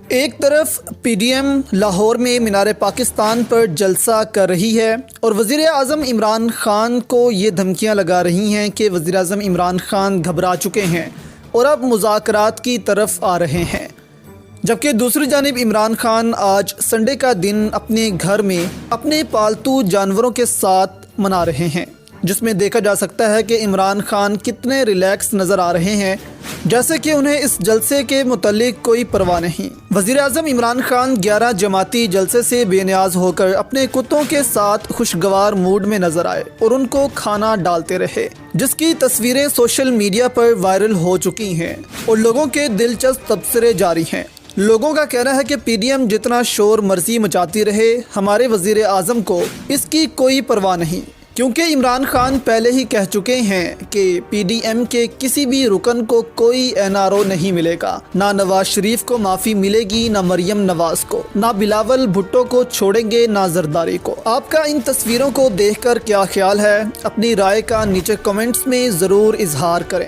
ایک طرف P D M Lahore میں مینار پاکستان پر جلسہ کر رہی ہے اور وزیر اعظم عمران خان کو یہ دھمکیاں لگا رہی ہیں کہ وزیر اعظم عمران خان گھبرا چکے ہیں اور اب مذاکرات کی طرف آ رہے ہیں، جبکہ دوسری جانب عمران خان آج سنڈے کا دن اپنے گھر میں اپنے پالتو جانوروں کے ساتھ منا رہے ہیں، جس میں دیکھا جا سکتا ہے کہ عمران خان کتنے ریلیکس نظر آ رہے ہیں، جیسے کہ انہیں اس جلسے کے متعلق کوئی پرواہ نہیں۔ وزیر اعظم عمران خان 11 جماعتی جلسے سے بے نیاز ہو کر اپنے کتوں کے ساتھ خوشگوار موڈ میں نظر آئے اور ان کو کھانا ڈالتے رہے، جس کی تصویریں سوشل میڈیا پر وائرل ہو چکی ہیں اور لوگوں کے دلچسپ تبصرے جاری ہیں۔ لوگوں کا کہنا ہے کہ پی ڈی ایم جتنا شور مرضی مچاتی رہے، ہمارے وزیر اعظم کو اس کی کوئی پرواہ نہیں، کیونکہ عمران خان پہلے ہی کہہ چکے ہیں کہ پی ڈی ایم کے کسی بھی رکن کو کوئی این آر او نہیں ملے گا، نہ نواز شریف کو معافی ملے گی، نہ مریم نواز کو، نہ بلاول بھٹو کو چھوڑیں گے، نہ زرداری کو۔ آپ کا ان تصویروں کو دیکھ کر کیا خیال ہے؟ اپنی رائے کا نیچے کمنٹس میں ضرور اظہار کریں۔